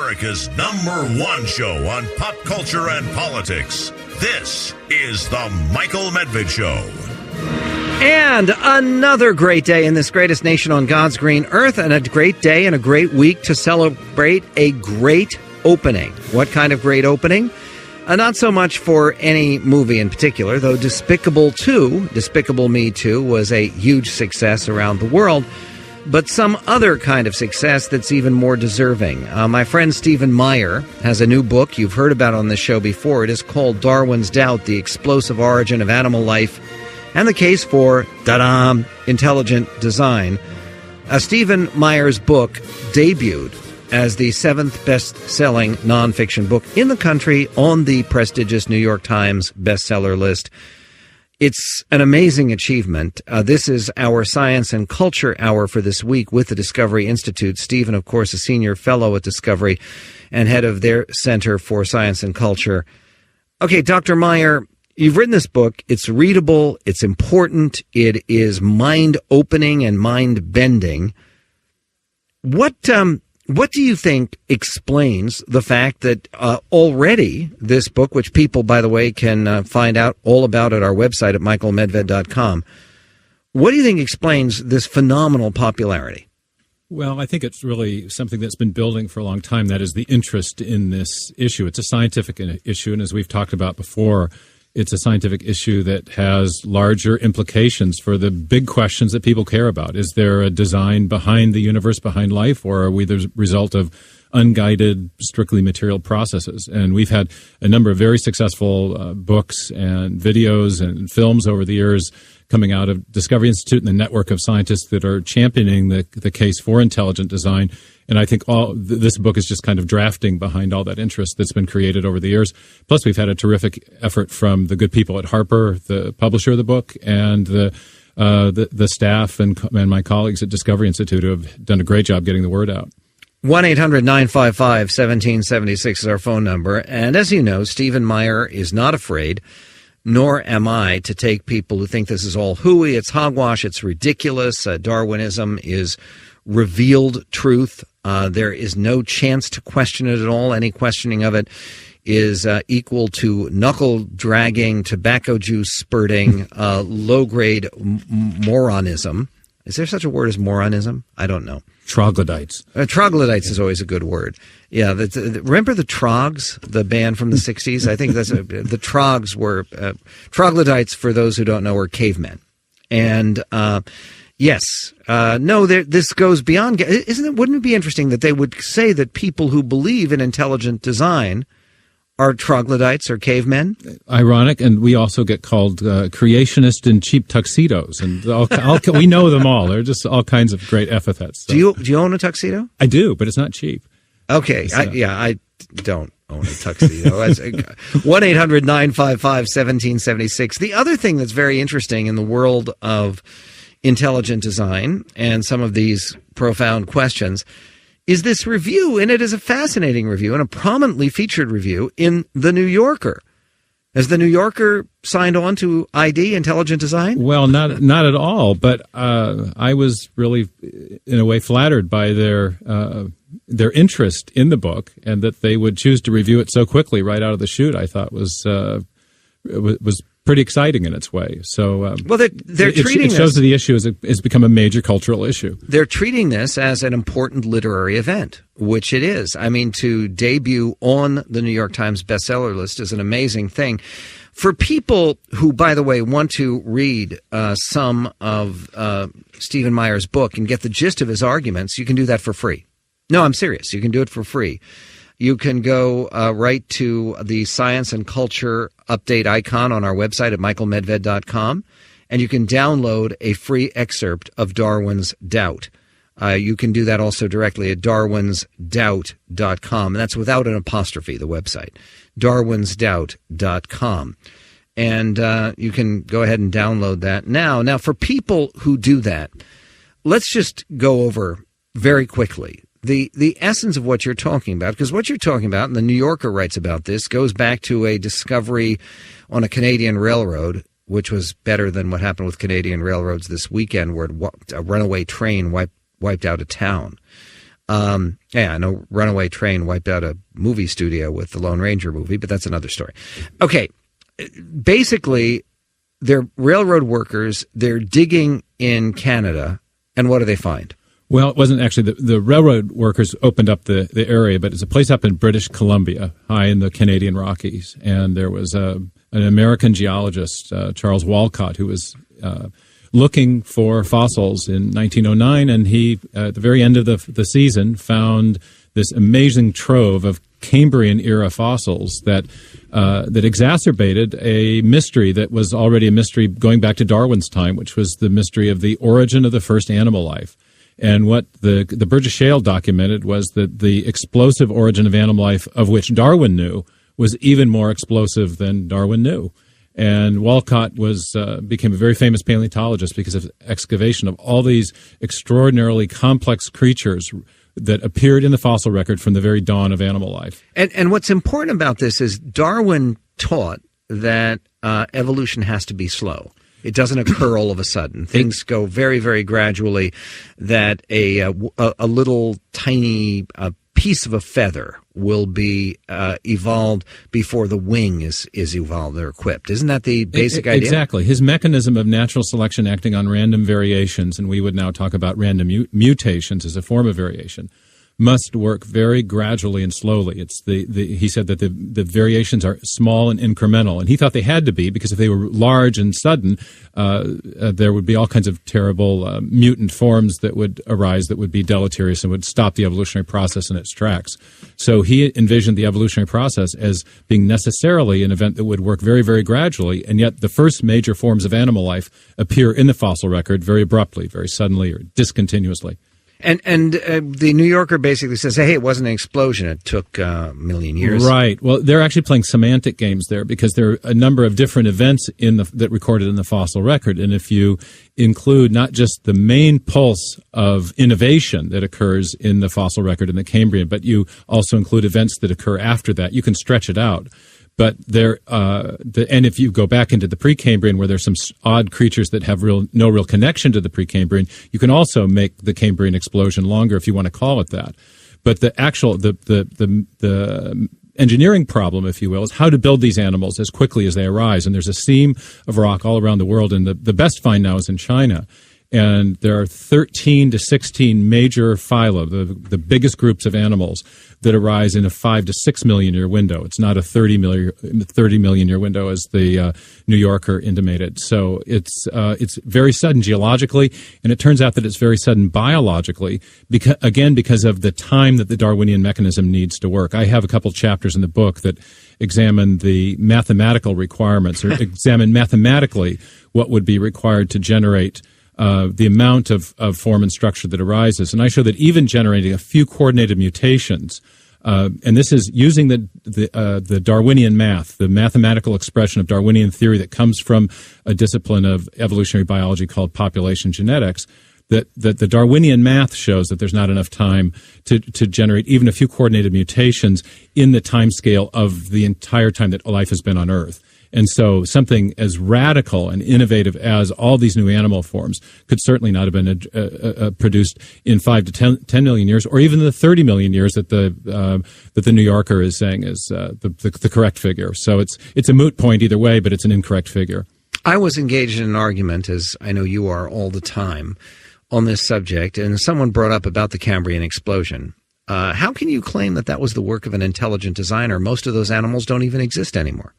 America's #1 show on pop culture and politics. This is the Michael Medved Show. And another great day in this greatest nation on God's green earth, and a great day and a great week to celebrate a great opening. What kind of great opening? Not so much for any movie in particular, though Despicable Me 2, was a huge success around the world, but some other kind of success that's even more deserving. My friend Stephen Meyer has a new book you've heard about on this show before. It is called Darwin's Doubt, The Explosive Origin of Animal Life and the Case for, Intelligent Design. Stephen Meyer's book debuted as the 7th best-selling nonfiction book in the country on the prestigious New York Times bestseller list. It's an amazing achievement. This is our Science and Culture Hour for this week with the Discovery Institute. Stephen, of course, a senior fellow at Discovery and head of their Center for Science and Culture. Okay, Dr. Meyer, you've written this book. It's readable. It's important. It is mind-opening and mind-bending. What do you think explains the fact that already this book, which people, by the way, can find out all about at our website at michaelmedved.com, what do you think explains this phenomenal popularity? Well, I think it's really something that's been building for a long time. That is the interest in this issue. It's a scientific issue, and as we've talked about before, it's a scientific issue that has larger implications for the big questions that people care about. Is there a design behind the universe, behind life, or are we the result of unguided, strictly material processes? And we've had a number of very successful books and videos and films over the years coming out of Discovery Institute and the network of scientists that are championing the case for intelligent design. And I think this book is just kind of drafting behind all that interest that's been created over the years. Plus, we've had a terrific effort from the good people at Harper, the publisher of the book, and the staff and my colleagues at Discovery Institute who have done a great job getting the word out. 1-800-955-1776 is our phone number. And as you know, Stephen Meyer is not afraid, nor am I, to take people who think this is all hooey, it's hogwash, it's ridiculous, Darwinism is revealed truth. There is no chance to question it at all. Any questioning of it is equal to knuckle-dragging, tobacco juice spurting, low-grade moronism. Is there such a word as moronism? I don't know. Troglodytes. Troglodytes is always a good word. Yeah, remember the Trogs, the band from the 60s? I think that's the Trogs were troglodytes, for those who don't know, were cavemen. And yes. This goes beyond. Wouldn't it be interesting that they would say that people who believe in intelligent design are troglodytes or cavemen? Ironic, and we also get called creationists in cheap tuxedos, and we know them all. They're just all kinds of great epithets. So. Do you own a tuxedo? I do, but it's not cheap. Okay, I don't own a tuxedo. 1-800-955-1776. The other thing that's very interesting in the world of intelligent design and some of these profound questions is this review, and it is a fascinating review and a prominently featured review in The New Yorker. Has The New Yorker signed on to ID, intelligent design? Well, not at all, but I was really, in a way, flattered by their interest in the book, and that they would choose to review it so quickly right out of the chute, I thought was pretty exciting in its way. So, they're treating it shows that the issue has become a major cultural issue. They're treating this as an important literary event, which it is. I mean, to debut on the New York Times bestseller list is an amazing thing. For people who, by the way, want to read some of Stephen Meyer's book and get the gist of his arguments, you can do that for free. No, I'm serious. You can do it for free. You can go right to the Science and Culture update icon on our website at michaelmedved.com, and you can download a free excerpt of Darwin's Doubt. You can do that also directly at darwinsdoubt.com. And that's without an apostrophe, the website, darwinsdoubt.com. And you can go ahead and download that now. Now, for people who do that, let's just go over very quickly the essence of what you're talking about, because what you're talking about, and the New Yorker writes about this, goes back to a discovery on a Canadian railroad, which was better than what happened with Canadian railroads this weekend, where a runaway train wiped out a town. Yeah, I know Runaway Train wiped out a movie studio with the Lone Ranger movie, but that's another story. Okay, basically, they're railroad workers. They're digging in Canada, and what do they find? Well, it wasn't actually the railroad workers opened up the area, but it's a place up in British Columbia, high in the Canadian Rockies. And there was an American geologist, Charles Walcott, who was looking for fossils in 1909. And he, at the very end of the season, found this amazing trove of Cambrian-era fossils that exacerbated a mystery that was already a mystery going back to Darwin's time, which was the mystery of the origin of the first animal life. And what the Burgess Shale documented was that the explosive origin of animal life, of which Darwin knew, was even more explosive than Darwin knew. And Walcott became a very famous paleontologist because of excavation of all these extraordinarily complex creatures that appeared in the fossil record from the very dawn of animal life. And what's important about this is Darwin taught that evolution has to be slow. It doesn't occur all of a sudden. Things go very, very gradually. That a little tiny piece of a feather will be evolved before the wing is evolved or equipped. Isn't that the basic idea? Exactly. His mechanism of natural selection acting on random variations, and we would now talk about random mutations as a form of variation, must work very gradually and slowly. It's he said that the variations are small and incremental, and he thought they had to be because if they were large and sudden, there would be all kinds of terrible mutant forms that would arise that would be deleterious and would stop the evolutionary process in its tracks. So he envisioned the evolutionary process as being necessarily an event that would work very, very gradually, and yet the first major forms of animal life appear in the fossil record very abruptly, very suddenly, or discontinuously. And the New Yorker basically says, hey, it wasn't an explosion. It took a million years. Right. Well, they're actually playing semantic games there because there are a number of different events that recorded in the fossil record. And if you include not just the main pulse of innovation that occurs in the fossil record in the Cambrian, but you also include events that occur after that, you can stretch it out. But and if you go back into the Precambrian, where there's some odd creatures that have no real connection to the Precambrian, you can also make the Cambrian explosion longer if you want to call it that. But the actual the engineering problem, if you will, is how to build these animals as quickly as they arise. And there's a seam of rock all around the world, and the best find now is in China. And there are 13 to 16 major phyla, the biggest groups of animals that arise in a 5 to 6 million year window. It's not a 30 million year window as the New Yorker intimated. So it's very sudden geologically, and it turns out that it's very sudden biologically, because of the time that the Darwinian mechanism needs to work. I have a couple chapters in the book that examine the mathematical requirements, or examine mathematically what would be required to generate the amount of form and structure that arises. And I show that even generating a few coordinated mutations, and this is using the Darwinian math, the mathematical expression of Darwinian theory that comes from a discipline of evolutionary biology called population genetics, that the Darwinian math shows that there's not enough time to generate even a few coordinated mutations in the time scale of the entire time that life has been on Earth. And so something as radical and innovative as all these new animal forms could certainly not have been produced in 5 to 10 million years, or even the 30 million years that the New Yorker is saying is the correct figure. So it's a moot point either way, but it's an incorrect figure. I was engaged in an argument, as I know you are all the time, on this subject, and someone brought up about the Cambrian explosion. How can you claim that was the work of an intelligent designer? Most of those animals don't even exist anymore.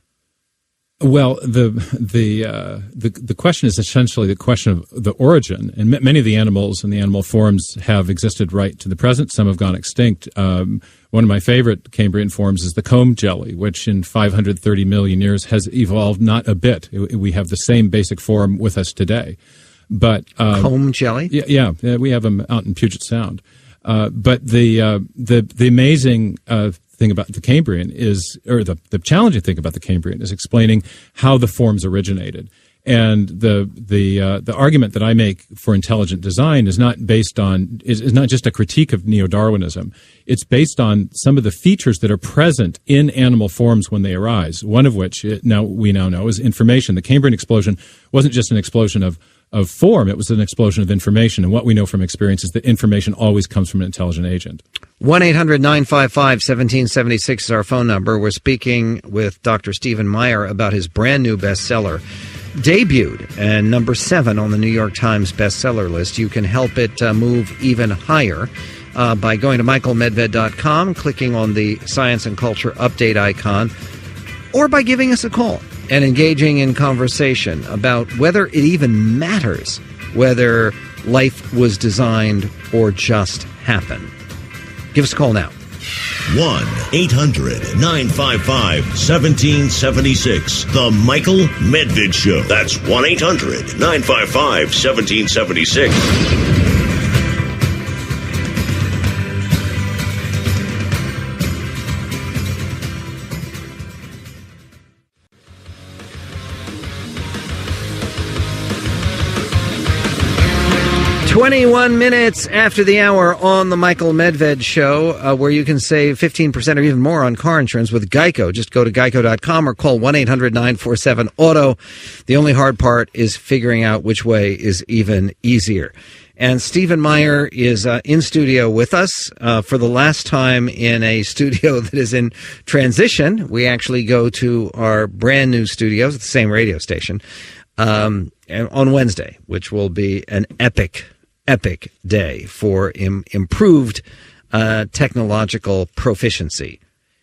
Well, the question is essentially the question of the origin, and many of the animals and the animal forms have existed right to the present. Some have gone extinct. One of my favorite Cambrian forms is the comb jelly, which in 530 million years has evolved not a bit. We have the same basic form with us today. But comb jelly? Yeah, we have them out in Puget Sound. But the amazing thing about the Cambrian is, or the challenging thing about the Cambrian is explaining how the forms originated. And the argument that I make for intelligent design is not based on is not just a critique of neo-Darwinism. It's based on some of the features that are present in animal forms when they arise. One of which we now know is information. The Cambrian explosion wasn't just an explosion of form. It was an explosion of information. And what we know from experience is that information always comes from an intelligent agent. 1-800-955-1776 is our phone number. We're speaking with Dr. Stephen Meyer about his brand new bestseller, debuted and number 7 on the New York Times bestseller list. You can help it move even higher by going to michaelmedved.com, clicking on the Science and Culture Update icon, or by giving us a call and engaging in conversation about whether it even matters whether life was designed or just happened. Give us a call now. 1-800-955-1776. The Michael Medved Show. That's 1-800-955-1776. 21 minutes after the hour on the Michael Medved Show, where you can save 15% or even more on car insurance with Geico. Just go to geico.com or call 1-800-947-AUTO. The only hard part is figuring out which way is even easier. And Stephen Meyer is in studio with us for the last time in a studio that is in transition. We actually go to our brand new studios at the same radio station on Wednesday, which will be an epic day for improved technological proficiency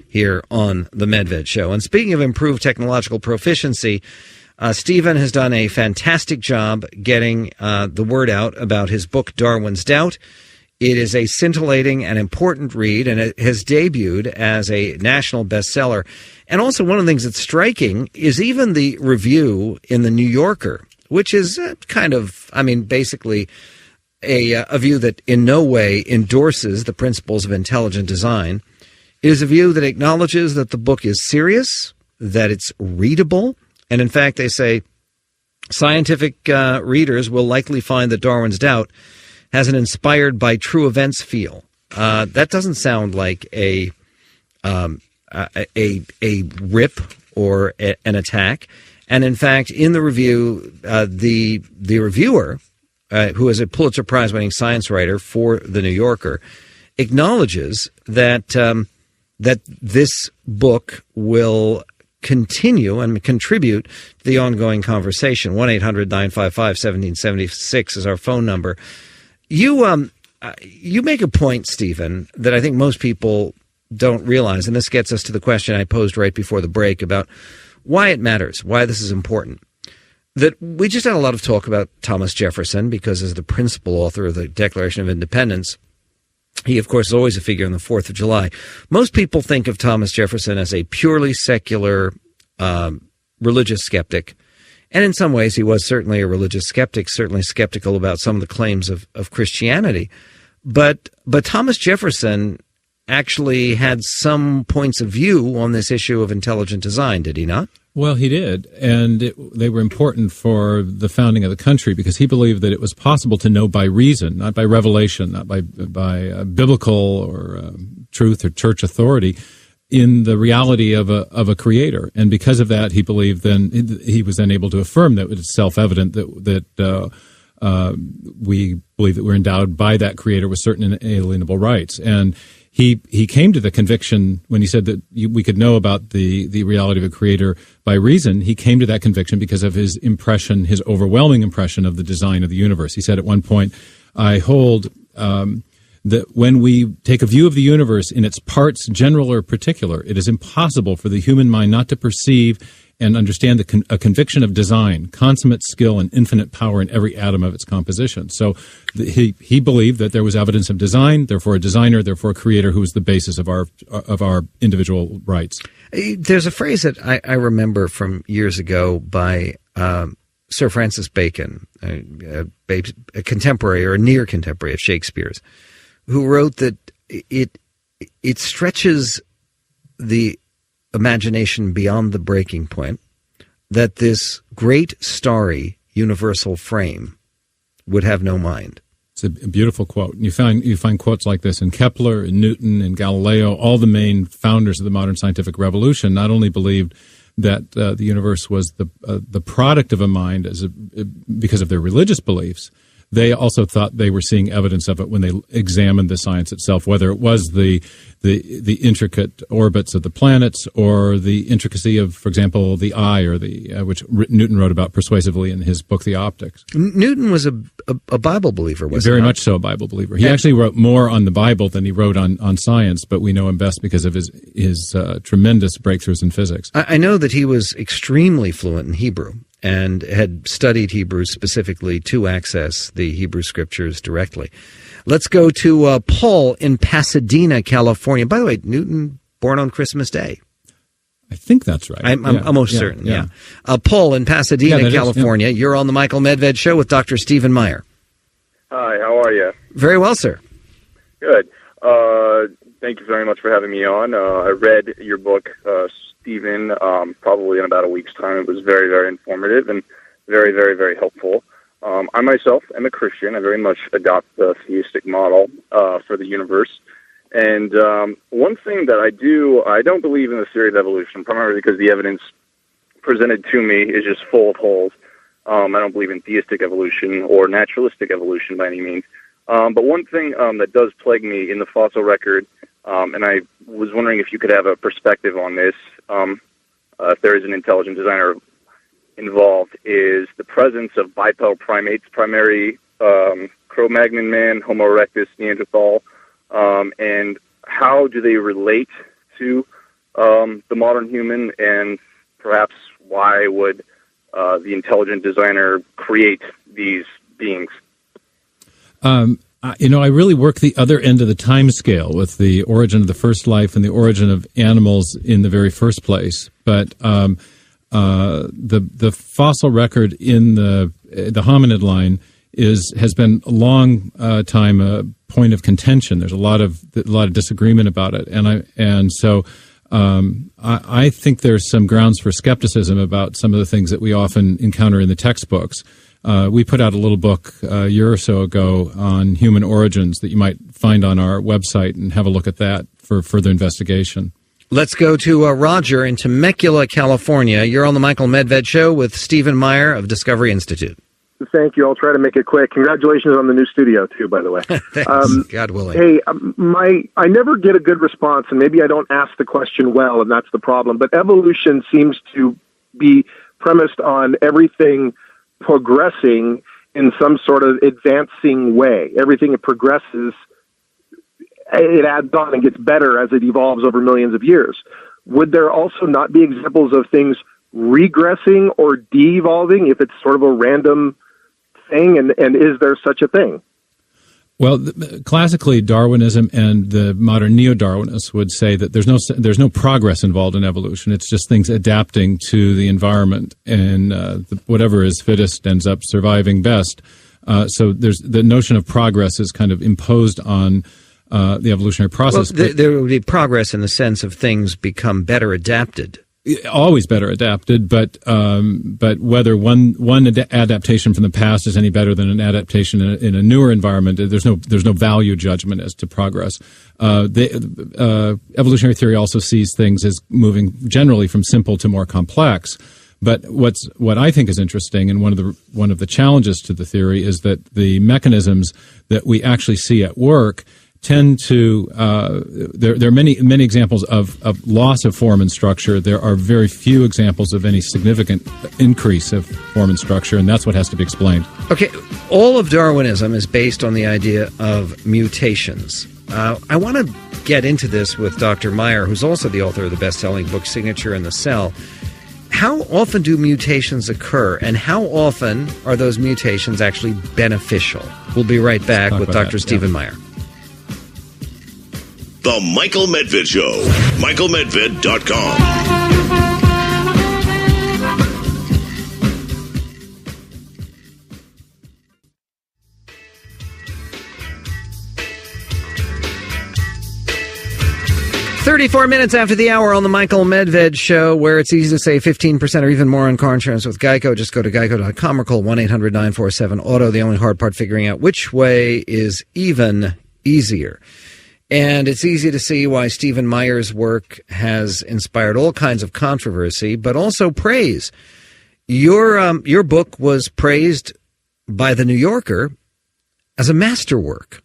here on the Medved Show. And speaking of improved technological proficiency, Stephen has done a fantastic job getting the word out about his book, Darwin's Doubt. It is a scintillating and important read, and it has debuted as a national bestseller. And also one of the things that's striking is even the review in the New Yorker, which is basically a view that in no way endorses the principles of intelligent design. It is a view that acknowledges that the book is serious, that it's readable, and in fact, they say scientific readers will likely find that Darwin's Doubt has an inspired by true events feel. That doesn't sound like a rip or an attack. And in fact, in the review, the reviewer, who is a Pulitzer Prize-winning science writer for The New Yorker, acknowledges that that this book will continue and contribute to the ongoing conversation. 1-800-955-1776 is our phone number. You make a point, Stephen, that I think most people don't realize, and this gets us to the question I posed right before the break about why it matters, why this is important. That we just had a lot of talk about Thomas Jefferson because as the principal author of the Declaration of Independence, he, of course, is always a figure on the 4th of July. Most people think of Thomas Jefferson as a purely secular religious skeptic. And in some ways, he was certainly a religious skeptic, certainly skeptical about some of the claims of Christianity. But Thomas Jefferson actually had some points of view on this issue of intelligent design, did he not? Well, he did, and they were important for the founding of the country because he believed that it was possible to know by reason, not by revelation, not by biblical or truth or church authority, in the reality of a creator. And because of that, he believed he was then able to affirm that it was self-evident that we believe that we're endowed by that creator with certain inalienable rights. And he came to the conviction when he said that we could know about the reality of a creator by reason. He came to that conviction because of his impression, his overwhelming impression of the design of the universe. He said at one point, I hold that when we take a view of the universe in its parts, general or particular, it is impossible for the human mind not to perceive and understand a conviction of design, consummate skill, and infinite power in every atom of its composition. So he believed that there was evidence of design, therefore a designer, therefore a creator who was the basis of our individual rights. There's a phrase that I remember from years ago by Sir Francis Bacon, a contemporary or a near contemporary of Shakespeare's, who wrote that it stretches the imagination beyond the breaking point, that this great starry universal frame would have no mind. It's a beautiful quote. You find quotes like this in Kepler, in Newton, in Galileo. All the main founders of the modern scientific revolution not only believed that the universe was the product of a mind because of their religious beliefs, they also thought they were seeing evidence of it when they examined the science itself, whether it was the intricate orbits of the planets or the intricacy of, for example, the eye, or which Newton wrote about persuasively in his book, The Optics. Newton was a Bible believer, was he? Very much so a Bible believer. He actually wrote more on the Bible than he wrote on science, but we know him best because of his tremendous breakthroughs in physics. I know that he was extremely fluent in Hebrew and had studied Hebrew specifically to access the Hebrew scriptures directly. Let's go to Paul in Pasadena, California. By the way, Newton born on Christmas Day. I think that's right. I'm almost certain, yeah. Paul in Pasadena, California. You're on the Michael Medved Show with Dr. Stephen Meyer. Hi, how are you? Very well, sir. Good. Thank you very much for having me on. I read your book, Stephen, probably in about a week's time. It was very, very informative and very, very, very helpful. I myself am a Christian. I very much adopt the theistic model for the universe. And one thing that I don't believe in the theory of evolution, primarily because the evidence presented to me is just full of holes. I don't believe in theistic evolution or naturalistic evolution by any means. But one thing that does plague me in the fossil record, and I was wondering if you could have a perspective on this, if there is an intelligent designer involved, is the presence of bipedal primates, primary Cro-Magnon man, Homo erectus, Neanderthal, and how do they relate to the modern human, and perhaps why would the intelligent designer create these beings? I really work the other end of the time scale with the origin of the first life and the origin of animals in the very first place. But the fossil record in the hominid line has been a long time a point of contention. There's a lot of disagreement about it, and so I think there's some grounds for skepticism about some of the things that we often encounter in the textbooks. We put out a little book a year or so ago on human origins that you might find on our website, and have a look at that for further investigation. Let's go to Roger in Temecula, California. You're on the Michael Medved Show with Stephen Meyer of Discovery Institute. Thank you. I'll try to make it quick. Congratulations on the new studio, too, by the way. Thanks. God willing. Hey, I never get a good response, and maybe I don't ask the question well, and that's the problem. But evolution seems to be premised on everything progressing in some sort of advancing way. Everything it progresses, it adds on and gets better as it evolves over millions of years. Would there also not be examples of things regressing or de-evolving if it's sort of a random thing, and is there such a thing? Well, classically, Darwinism and the modern neo-Darwinists would say that there's no progress involved in evolution. It's just things adapting to the environment, and whatever is fittest ends up surviving best. So there's the notion of progress is kind of imposed on the evolutionary process. Well, there would be progress in the sense of things become better adapted. Always better adapted, but whether one adaptation from the past is any better than an adaptation in a newer environment, there's no value judgment as to progress. The evolutionary theory also sees things as moving generally from simple to more complex. But what I think is interesting, and one of the challenges to the theory, is that the mechanisms that we actually see at work tend to there are many examples of loss of form and structure. There are very few examples of any significant increase of form and structure, and that's what has to be explained. Okay, all of Darwinism is based on the idea of mutations. I want to get into this with Dr. Meyer, who's also the author of the best-selling book Signature in the Cell. How often do mutations occur, and how often are those mutations actually beneficial? We'll be right back with Dr. Stephen Meyer. The Michael Medved Show. MichaelMedved.com. "34 minutes after the hour on the Michael Medved Show, where it's easy to save 15% or even more on car insurance with Geico. Just go to geico.com or call 1-800-947-AUTO. The only hard part, figuring out which way is even easier. And it's easy to see why Stephen Meyer's work has inspired all kinds of controversy, but also praise. Your book was praised by the New Yorker as a masterwork,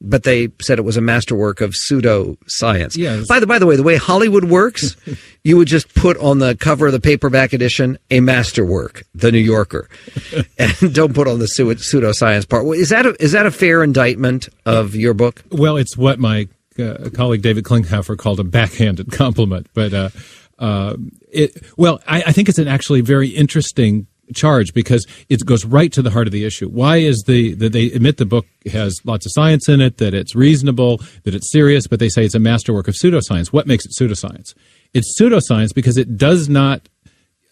but they said it was a masterwork of pseudoscience. Yes. By the way, the way Hollywood works, you would just put on the cover of the paperback edition a masterwork, the New Yorker, and don't put on the pseudoscience part. Is that a fair indictment of your book? Well, it's what my colleague David Klinghoffer called a backhanded compliment, but I think it's an actually very interesting charge because it goes right to the heart of the issue. Why is that they admit the book has lots of science in it, that it's reasonable, that it's serious, but they say it's a masterwork of pseudoscience. What makes it pseudoscience? It's pseudoscience because it does not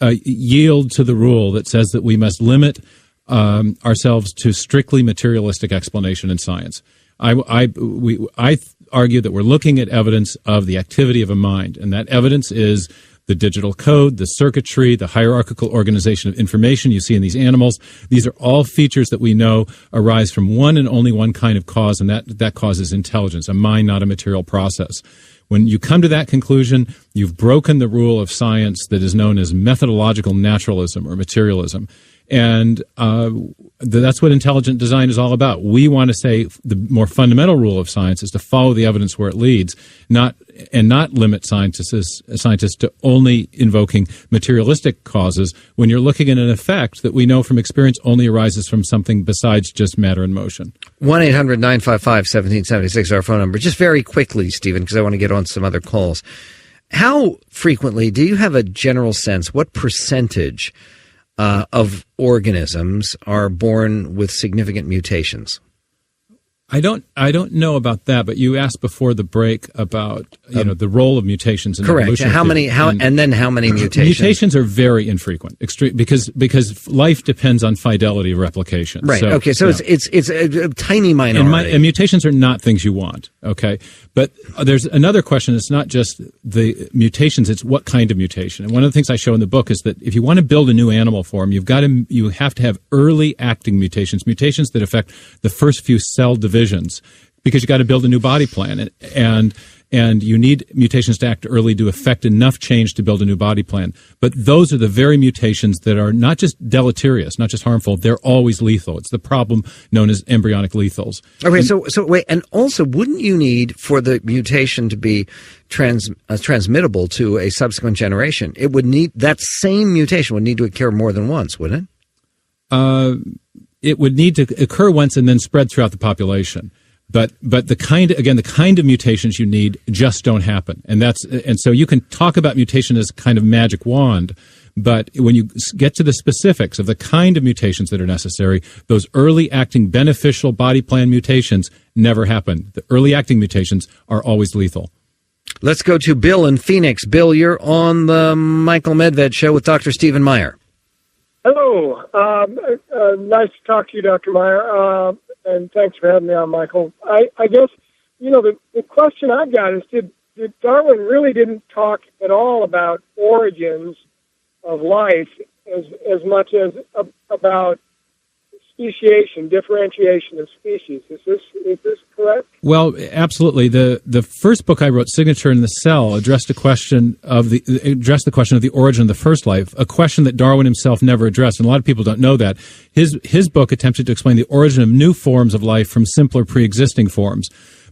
yield to the rule that says that we must limit ourselves to strictly materialistic explanation in science. I argue that we're looking at evidence of the activity of a mind, and that evidence is the digital code, the circuitry, the hierarchical organization of information you see in these animals. These are all features that we know arise from one and only one kind of cause, and that cause is intelligence, a mind, not a material process. When you come to that conclusion, you've broken the rule of science that is known as methodological naturalism or materialism. And that's what intelligent design is all about. We want to say the more fundamental rule of science is to follow the evidence where it leads, not limit scientists to only invoking materialistic causes when you're looking at an effect that we know from experience only arises from something besides just matter and motion. 1-800-955-1776 is our phone number. Just very quickly, Stephen, because I want to get on some other calls. How frequently, do you have a general sense, what percentage of organisms are born with significant mutations? I don't know about that, but you asked before the break about the role of mutations in correct. evolution. And then how many mutations? Mutations are very infrequent, because life depends on fidelity of replication. Right. So it's a tiny minority. And mutations are not things you want. Okay, but there's another question. It's not just the mutations; it's what kind of mutation. And one of the things I show in the book is that if you want to build a new animal form, you have to have early acting mutations that affect the first few cell divisions, because you got to build a new body plan, and you need mutations to act early to affect enough change to build a new body plan. But those are the very mutations that are not just deleterious, not just harmful, they're always lethal. It's the problem known as embryonic lethals. Okay, so wait, and also, wouldn't you need, for the mutation to be transmittable to a subsequent generation, it would need, that same mutation would need to occur more than once, wouldn't it? It would need to occur once and then spread throughout the population. But the kind of mutations you need just don't happen. And so you can talk about mutation as a kind of magic wand, but when you get to the specifics of the kind of mutations that are necessary, those early acting beneficial body plan mutations never happen. The early acting mutations are always lethal. Let's go to Bill in Phoenix. Bill, you're on the Michael Medved Show with Dr. Stephen Meyer. Hello. Nice to talk to you, Dr. Meyer, and thanks for having me on, Michael. I guess, the question I've got is, did Darwin really didn't talk at all about origins of life as much as about speciation, differentiation of species. Is this correct? Well, absolutely. The first book I wrote, Signature in the Cell, addressed the question of the origin of the first life, a question that Darwin himself never addressed, and a lot of people don't know that. His book attempted to explain the origin of new forms of life from simpler pre-existing forms.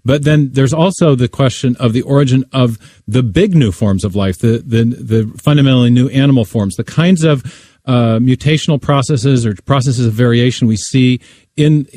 But then there's also the question of the origin of the big new forms of life, the fundamentally new animal forms, the kinds of mutational processes or processes of variation we see in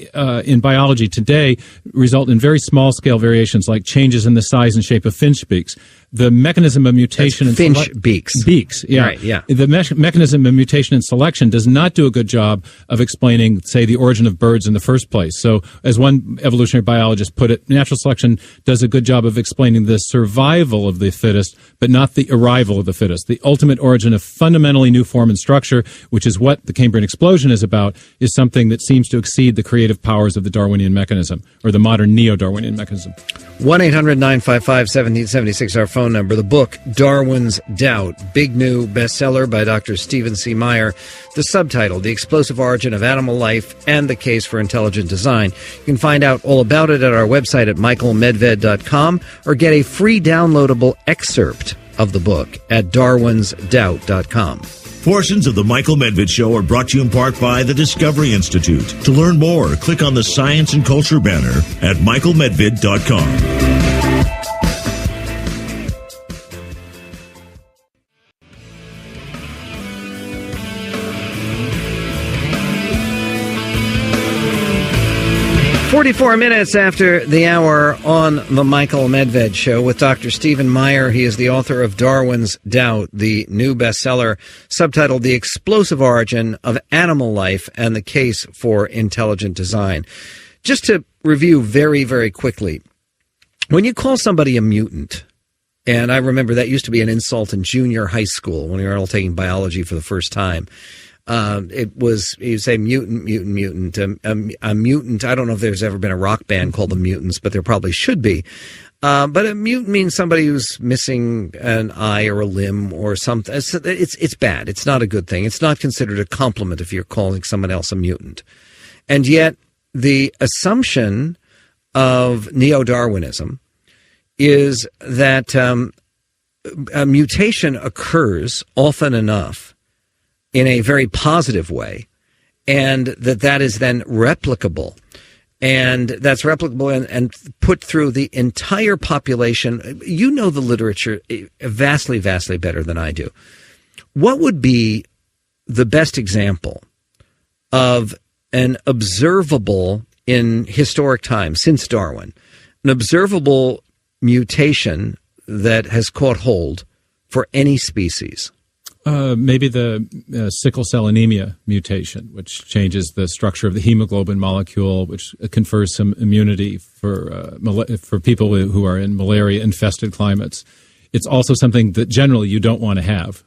biology today result in very small scale variations like changes in the size and shape of finch beaks. The mechanism of mutation beaks, yeah. Right, yeah. The mechanism of mutation and selection does not do a good job of explaining, say, the origin of birds in the first place. So, as one evolutionary biologist put it, natural selection does a good job of explaining the survival of the fittest, but not the arrival of the fittest. The ultimate origin of fundamentally new form and structure, which is what the Cambrian explosion is about, is something that seems to exceed supersede the creative powers of the Darwinian mechanism, or the modern neo-Darwinian mechanism. 1-800-955-1776, our phone number. The book, Darwin's Doubt, big new bestseller by Dr. Stephen C. Meyer. The subtitle, The Explosive Origin of Animal Life and the Case for Intelligent Design. You can find out all about it at our website at michaelmedved.com or get a free downloadable excerpt of the book at darwinsdoubt.com. Portions of the Michael Medved Show are brought to you in part by the Discovery Institute. To learn more, click on the Science and Culture banner at michaelmedved.com. 44 minutes after the hour on the Michael Medved Show with Dr. Stephen Meyer. He is the author of Darwin's Doubt, the new bestseller, subtitled The Explosive Origin of Animal Life and the Case for Intelligent Design. Just to review very, very quickly, when you call somebody a mutant, and I remember that used to be an insult in junior high school when we were all taking biology for the first time. It was, you say mutant. A mutant, I don't know if there's ever been a rock band called the Mutants, but there probably should be. But a mutant means somebody who's missing an eye or a limb or something. It's bad. It's not a good thing. It's not considered a compliment if you're calling someone else a mutant. And yet the assumption of neo-Darwinism is that a mutation occurs often enough in a very positive way, and that is then replicable. And that's replicable and put through the entire population. You know the literature vastly, vastly better than I do. What would be the best example of an observable in historic times, since Darwin, an observable mutation that has caught hold for any species? Maybe the sickle cell anemia mutation, which changes the structure of the hemoglobin molecule, which confers some immunity for people who are in malaria-infested climates. It's also something that generally you don't want to have.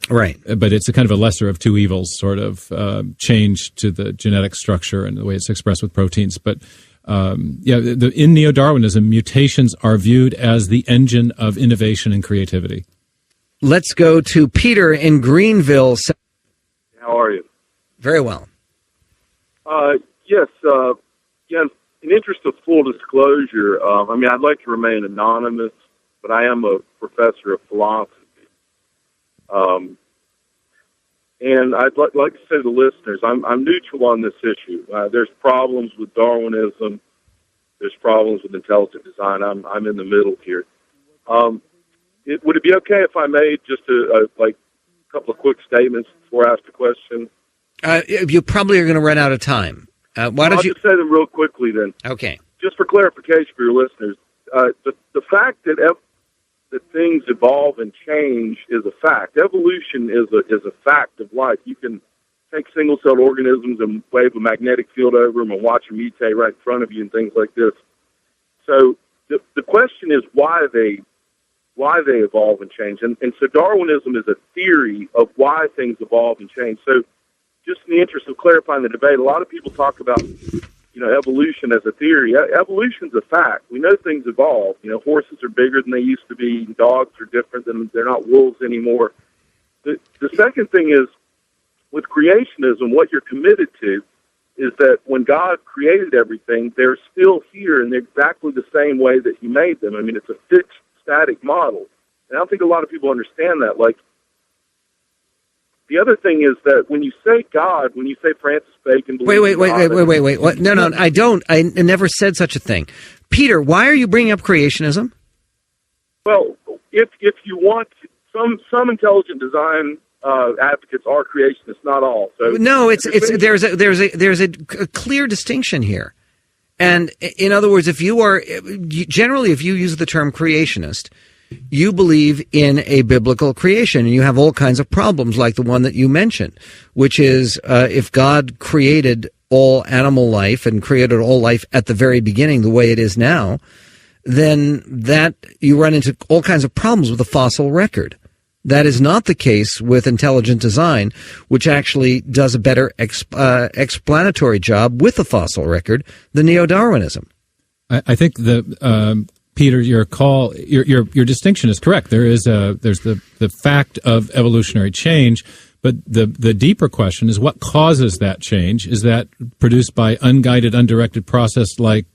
Right. But it's a kind of a lesser of two evils sort of change to the genetic structure and the way it's expressed with proteins. But in neo-Darwinism, mutations are viewed as the engine of innovation and creativity. Let's go to Peter in Greenville. How are you? Very well. Yes. In interest of full disclosure, I'd like to remain anonymous, but I am a professor of philosophy. And I'd like to say to the listeners, I'm neutral on this issue. There's problems with Darwinism. There's problems with intelligent design. I'm in the middle here. Would it be okay if I made just a couple of quick statements before I ask the question? You probably are going to run out of time. I'll just say them real quickly then. Okay. Just for clarification for your listeners, the fact that things evolve and change is a fact. Evolution is a fact of life. You can take single-celled organisms and wave a magnetic field over them and watch them mutate right in front of you and things like this. So the question is why they evolve and change. And so Darwinism is a theory of why things evolve and change. So just in the interest of clarifying the debate, a lot of people talk about, evolution as a theory. Evolution's a fact. We know things evolve. Horses are bigger than they used to be. Dogs are different than they're not wolves anymore. The second thing is, with creationism, what you're committed to is that when God created everything, they're still here in exactly the same way that he made them. It's a fixed, static model. And I don't think a lot of people understand that. The other thing is that when you say God, when you say Francis Bacon... Wait. What? No, I don't. I never said such a thing. Peter, why are you bringing up creationism? Well, if you want... Some intelligent design advocates are creationists, not all. So no, there's a clear distinction here. And in other words, if you use the term creationist, you believe in a biblical creation, and you have all kinds of problems like the one that you mentioned, which is if God created all animal life and created all life at the very beginning the way it is now, then that you run into all kinds of problems with the fossil record. That is not the case with intelligent design, which actually does a better explanatory job with the fossil record than neo-Darwinism. I think Peter, your distinction is correct. There's the fact of evolutionary change, but the deeper question is what causes that change? Is that produced by unguided, undirected process like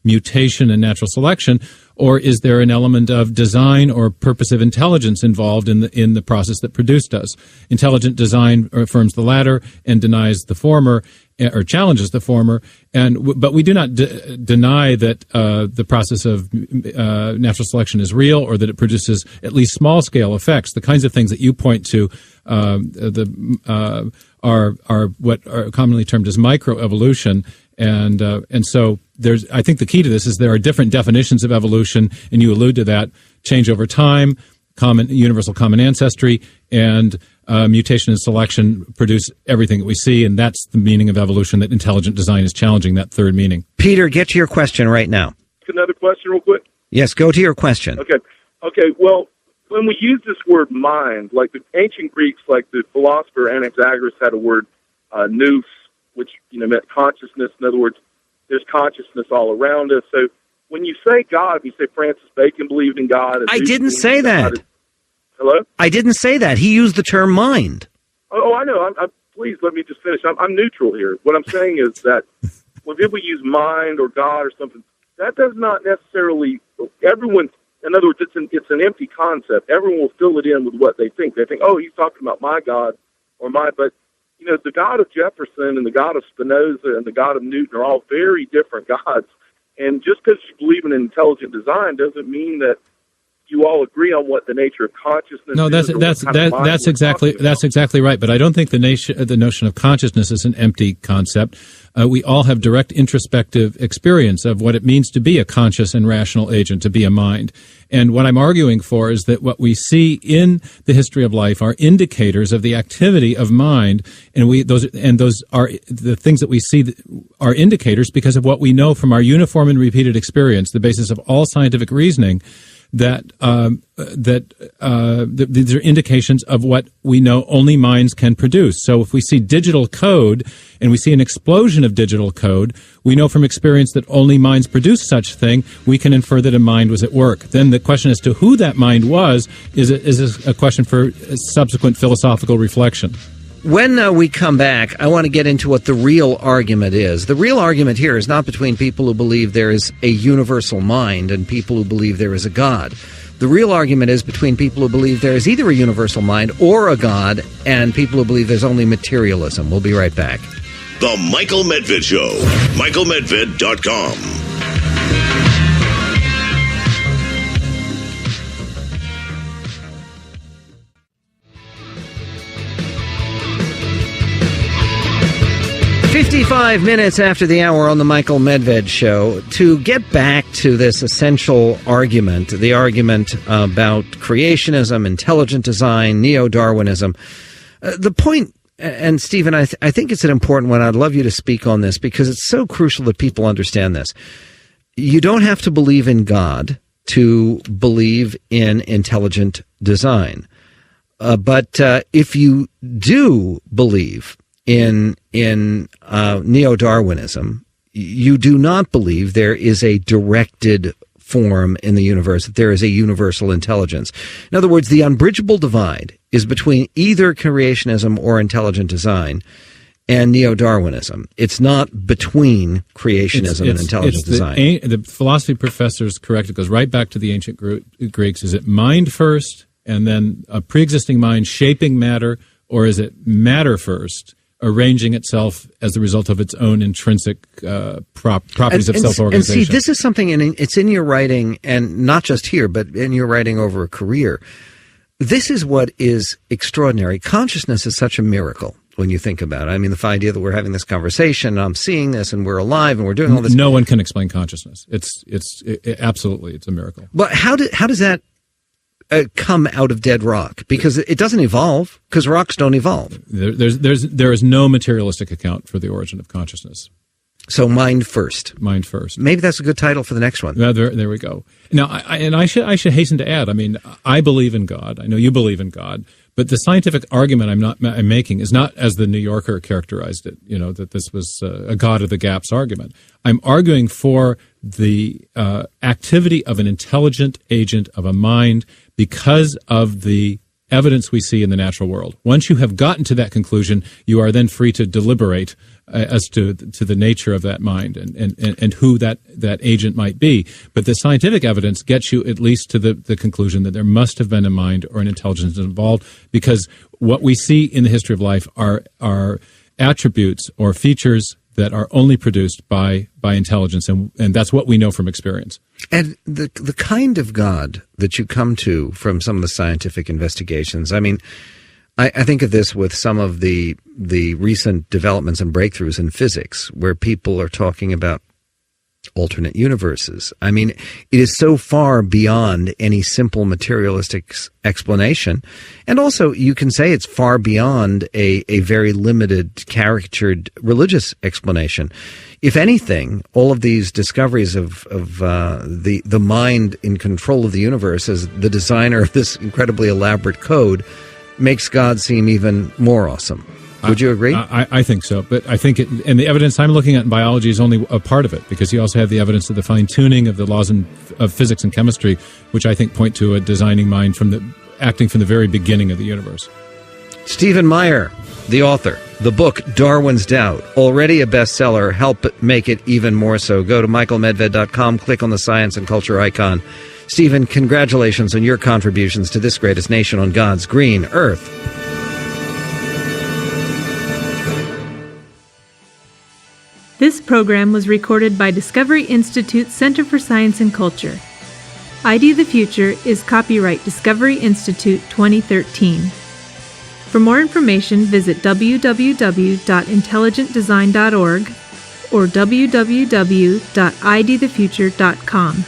mutation and natural selection, or is there an element of design or purposive intelligence involved in the process that produced us? Intelligent design affirms the latter and denies the former, or challenges the former, but we do not deny that the process of natural selection is real, or that it produces at least small scale effects. The kinds of things that you point to are what are commonly termed as microevolution, and so I think the key to this is there are different definitions of evolution, and you allude to that: change over time, universal common ancestry, and mutation and selection produce everything that we see, and that's the meaning of evolution that intelligent design is challenging, that third meaning. Peter, get to your question right now. Another question real quick? Yes, go to your question. Okay, well, when we use this word mind, like the ancient Greeks, like the philosopher Anaxagoras had a word, nous, which meant consciousness. In other words, there's consciousness all around us. So when you say God, you say Francis Bacon believed in God. I didn't say that. Hello? I didn't say that. He used the term mind. Oh, I know. Please let me just finish. I'm neutral here. What I'm saying is that when people use mind or God or something, that does not necessarily. Everyone, in other words, it's an empty concept. Everyone will fill it in with what they think. They think, oh, he's talking about my God or my. But the God of Jefferson and the God of Spinoza and the God of Newton are all very different gods. And just because you believe in intelligent design doesn't mean that you all agree on what the nature of consciousness is. No, that's exactly right. But I don't think the notion of consciousness is an empty concept. We all have direct introspective experience of what it means to be a conscious and rational agent, to be a mind. And what I'm arguing for is that what we see in the history of life are indicators of the activity of mind, and those are the things that we see that are indicators because of what we know from our uniform and repeated experience, the basis of all scientific reasoning. That these are indications of what we know only minds can produce. So if we see digital code and we see an explosion of digital code, we know from experience that only minds produce such thing. We can infer that a mind was at work. Then the question as to who that mind was is a question for subsequent philosophical reflection. When we come back, I want to get into what the real argument is. The real argument here is not between people who believe there is a universal mind and people who believe there is a God. The real argument is between people who believe there is either a universal mind or a God and people who believe there's only materialism. We'll be right back. The Michael Medved Show. MichaelMedved.com. 55 minutes after the hour on the Michael Medved Show. To get back to this essential argument, the argument about creationism, intelligent design, neo-Darwinism, the point, and Stephen, I think it's an important one. I'd love you to speak on this because it's so crucial that people understand this. You don't have to believe in God to believe in intelligent design. But if you do believe in neo-Darwinism, you do not believe there is a directed form in the universe, that there is a universal intelligence. In other words, the unbridgeable divide is between either creationism or intelligent design and neo-Darwinism. It's not between creationism and intelligent design. The philosophy professor is correct. It goes right back to the ancient Greeks. Is it mind first and then a pre-existing mind shaping matter, or is it matter first, arranging itself as a result of its own intrinsic properties of self-organization? And see, this is something, and it's in your writing, and not just here, but in your writing over a career. This is what is extraordinary. Consciousness is such a miracle when you think about it. I mean, the idea that we're having this conversation, I'm seeing this, and we're alive, and we're doing all this. No one can explain consciousness. It's absolutely, it's a miracle. But how does that come out of dead rock? Because it doesn't evolve, because rocks don't evolve. There is no materialistic account for the origin of consciousness. So mind first. Mind first. Maybe that's a good title for the next one. There we go. Now, I should hasten to add. I mean, I believe in God. I know you believe in God, but the scientific argument I'm making is not as the New Yorker characterized it. That this was a God of the gaps argument. I'm arguing for the activity of an intelligent agent of a mind because of the evidence we see in the natural world. Once you have gotten to that conclusion, you are then free to deliberate as to the nature of that mind and who that agent might be. But the scientific evidence gets you at least to the conclusion that there must have been a mind or an intelligence involved, because what we see in the history of life are attributes or features that are only produced by intelligence, and that's what we know from experience. And the kind of God that you come to from some of the scientific investigations, I mean, I think of this with some of the recent developments and breakthroughs in physics, where people are talking about alternate universes. I mean, it is so far beyond any simple materialistic explanation. And also, you can say it's far beyond a very limited, caricatured religious explanation. If anything, all of these discoveries of the mind in control of the universe as the designer of this incredibly elaborate code makes God seem even more awesome. Would you agree? I think so, but I think and the evidence I'm looking at in biology is only a part of it, because you also have the evidence of the fine-tuning of the laws of physics and chemistry, which I think point to a designing mind acting from the very beginning of the universe. Stephen Meyer, the author, the book Darwin's Doubt, already a bestseller. Help make it even more so. Go to michaelmedved.com, click on the science and culture icon. Stephen, congratulations on your contributions to this greatest nation on God's green earth. This program was recorded by Discovery Institute Center for Science and Culture. ID the Future is copyright Discovery Institute 2013. For more information, visit www.intelligentdesign.org or www.idthefuture.com.